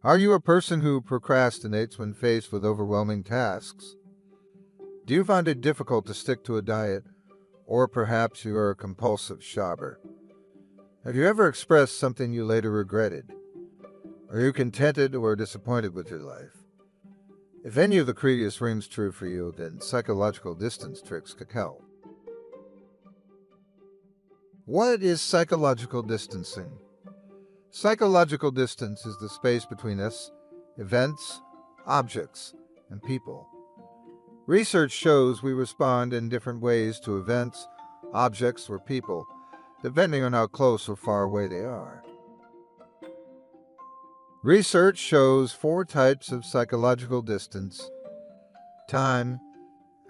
Are you a person who procrastinates when faced with overwhelming tasks? Do you find it difficult to stick to a diet, or perhaps you are a compulsive shopper? Have you ever expressed something you later regretted? Are you contented or disappointed with your life? If any of the previous rings true for you, then psychological distance tricks could help. What is psychological distancing? Psychological distance is the space between us, events, objects, and people. Research shows we respond in different ways to events, objects, or people, depending on how close or far away they are. Research shows 4 types of psychological distance: time,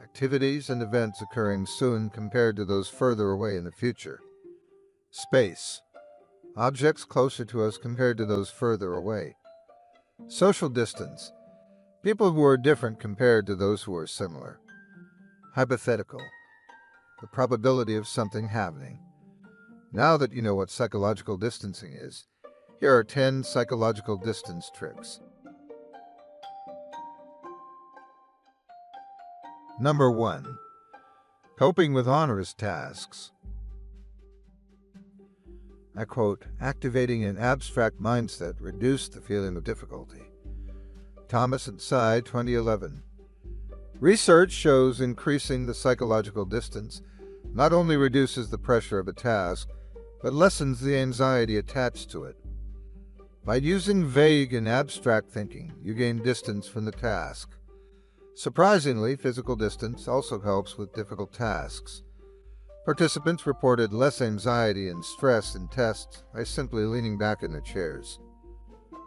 activities and events occurring soon compared to those further away in the future; space, objects closer to us compared to those further away; social distance, people who are different compared to those who are similar; hypothetical, the probability of something happening. Now that you know what psychological distancing is, here are 10 psychological distance tricks. Number 1. Coping with onerous tasks. I quote, "Activating an abstract mindset reduced the feeling of difficulty." Thomas and Sy, 2011. Research shows increasing the psychological distance not only reduces the pressure of a task, but lessens the anxiety attached to it. By using vague and abstract thinking, you gain distance from the task. Surprisingly, physical distance also helps with difficult tasks. Participants reported less anxiety and stress in tests by simply leaning back in their chairs.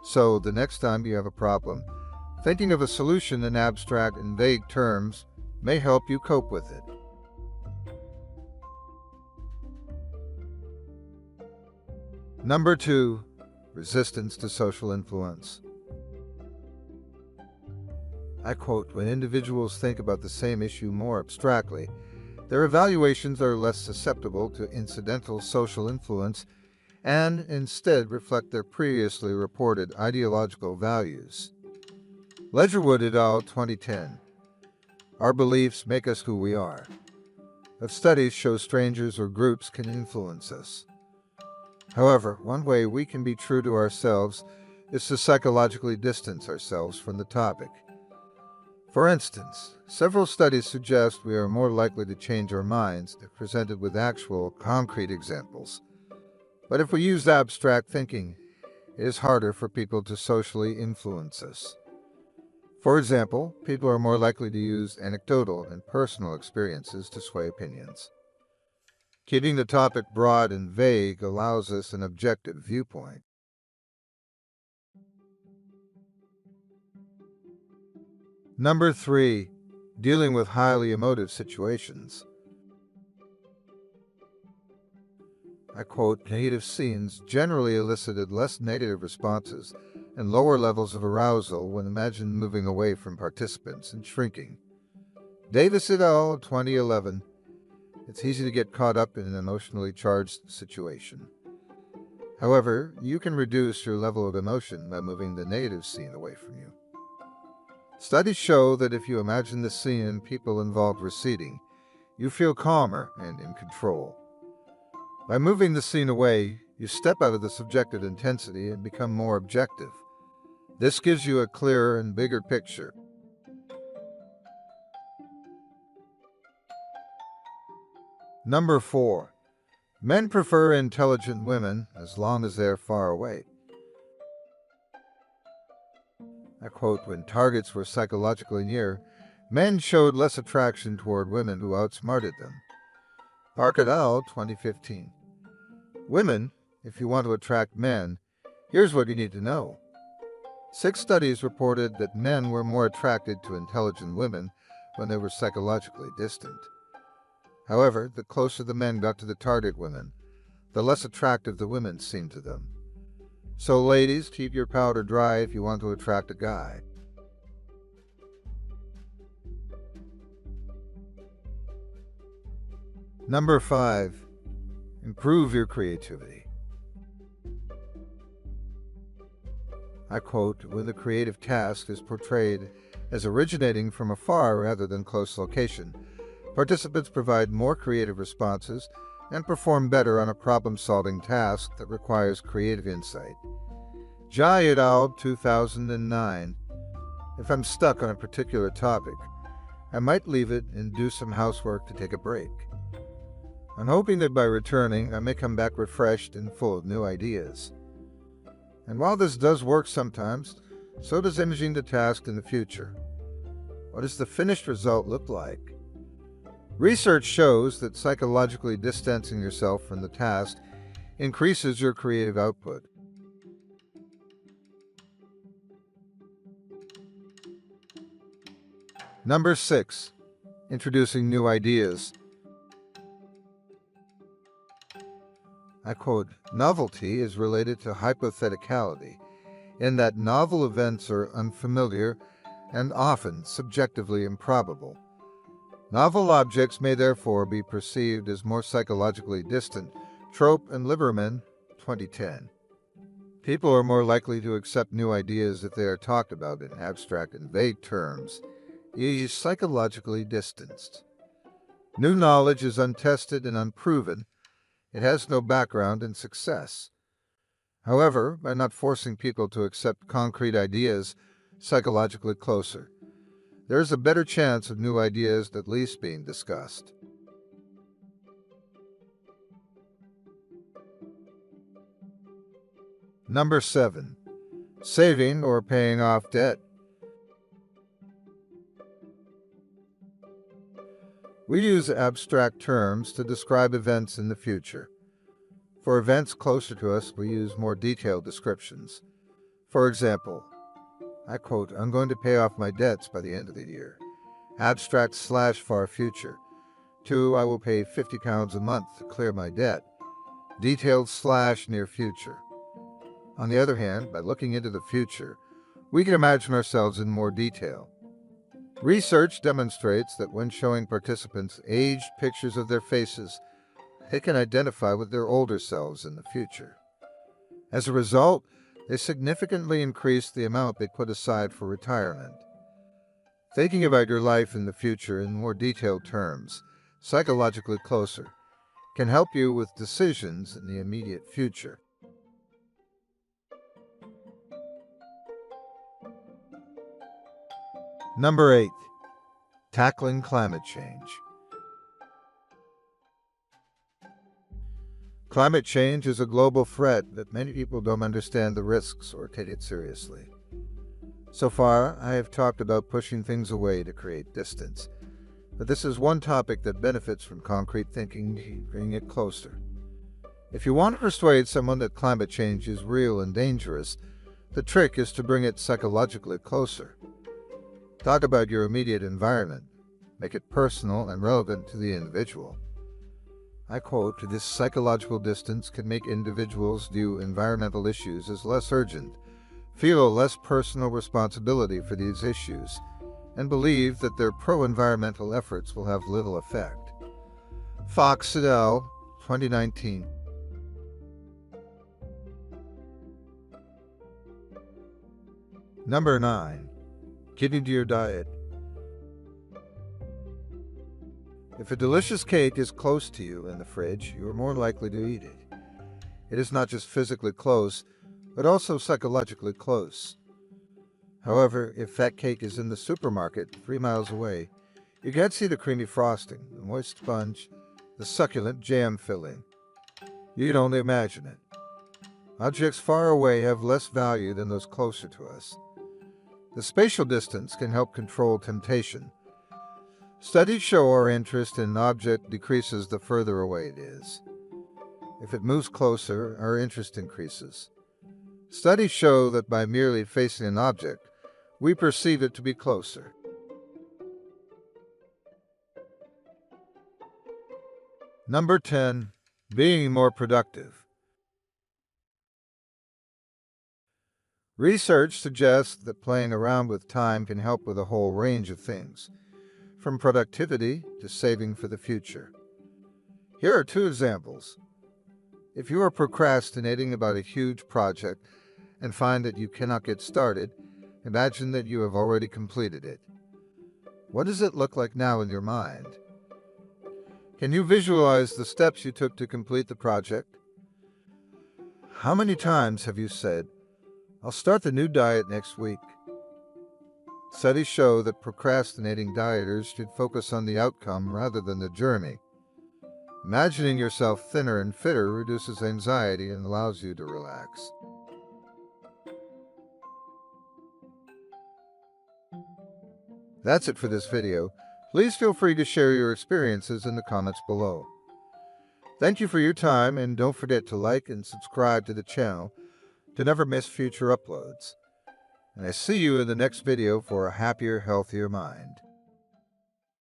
So, the next time you have a problem, thinking of a solution in abstract and vague terms may help you cope with it. Number 2. Resistance to social influence. I quote, "When individuals think about the same issue more abstractly, their evaluations are less susceptible to incidental social influence and instead reflect their previously reported ideological values." Ledgerwood et al., 2010. Our beliefs make us who we are. But studies show strangers or groups can influence us. However, one way we can be true to ourselves is to psychologically distance ourselves from the topic. For instance, several studies suggest we are more likely to change our minds if presented with actual, concrete examples. But if we use abstract thinking, it is harder for people to socially influence us. For example, people are more likely to use anecdotal and personal experiences to sway opinions. Keeping the topic broad and vague allows us an objective viewpoint. Number 3. Dealing with highly emotive situations. I quote, "Negative scenes generally elicited less negative responses and lower levels of arousal when imagined moving away from participants and shrinking." Davis et al., 2011. It's easy to get caught up in an emotionally charged situation. However, you can reduce your level of emotion by moving the negative scene away from you. Studies show that if you imagine the scene and people involved receding, you feel calmer and in control. By moving the scene away, you step out of the subjective intensity and become more objective. This gives you a clearer and bigger picture. Number 4. Men prefer intelligent women as long as they are far away. I quote, "When targets were psychologically near, men showed less attraction toward women who outsmarted them." Park et al., 2015. Women, if you want to attract men, here's what you need to know. 6 studies reported that men were more attracted to intelligent women when they were psychologically distant. However, the closer the men got to the target women, the less attractive the women seemed to them. So ladies, keep your powder dry if you want to attract a guy. Number 5. Improve your creativity. I quote, when the creative task is portrayed as originating from afar rather than close location, participants provide more creative responses and perform better on a problem-solving task that requires creative insight. Jai et al. 2009. If I'm stuck on a particular topic, I might leave it and do some housework to take a break. I'm hoping that by returning, I may come back refreshed and full of new ideas. And while this does work sometimes, so does imaging the task in the future. What does the finished result look like? Research shows that psychologically distancing yourself from the task increases your creative output. Number 6. Introducing new ideas. I quote, novelty is related to hypotheticality, in that novel events are unfamiliar and often subjectively improbable. Novel objects may therefore be perceived as more psychologically distant. Trope and Liberman, 2010. People are more likely to accept new ideas if they are talked about in abstract and vague terms, i.e. psychologically distanced. New knowledge is untested and unproven. It has no background in success. However, by not forcing people to accept concrete ideas psychologically closer, there is a better chance of new ideas at least being discussed. Number 7. Saving or paying off debt. We use abstract terms to describe events in the future. For events closer to us, we use more detailed descriptions. For example, I quote, I'm going to pay off my debts by the end of the year. Abstract / far future. 2. I will pay £50 a month to clear my debt. Detailed / near future. On the other hand, by looking into the future, we can imagine ourselves in more detail. Research demonstrates that when showing participants aged pictures of their faces, they can identify with their older selves in the future. As a result, they significantly increase the amount they put aside for retirement. Thinking about your life in the future in more detailed terms, psychologically closer, can help you with decisions in the immediate future. Number 8. Tackling climate change. Climate change is a global threat that many people don't understand the risks or take it seriously. So far, I have talked about pushing things away to create distance, but this is one topic that benefits from concrete thinking, bringing it closer. If you want to persuade someone that climate change is real and dangerous, the trick is to bring it psychologically closer. Talk about your immediate environment. Make it personal and relevant to the individual. I quote, this psychological distance can make individuals view environmental issues as less urgent, feel a less personal responsibility for these issues, and believe that their pro-environmental efforts will have little effect. Fox et al., 2019. Number 9. Getting to your diet. If a delicious cake is close to you in the fridge, you are more likely to eat it. It is not just physically close, but also psychologically close. However, if that cake is in the supermarket 3 miles away, you can't see the creamy frosting, the moist sponge, the succulent jam filling. You can only imagine it. Objects far away have less value than those closer to us. The spatial distance can help control temptation. Studies show our interest in an object decreases the further away it is. If it moves closer, our interest increases. Studies show that by merely facing an object, we perceive it to be closer. Number 10. Being more productive. Research suggests that playing around with time can help with a whole range of things, from productivity to saving for the future. Here are two examples. If you are procrastinating about a huge project and find that you cannot get started, imagine that you have already completed it. What does it look like now in your mind? Can you visualize the steps you took to complete the project? How many times have you said, "I'll start the new diet next week"? Studies show that procrastinating dieters should focus on the outcome rather than the journey. Imagining yourself thinner and fitter reduces anxiety and allows you to relax. That's it for this video. Please feel free to share your experiences in the comments below. Thank you for your time, and don't forget to like and subscribe to the channel to never miss future uploads. And I see you in the next video for a happier, healthier mind.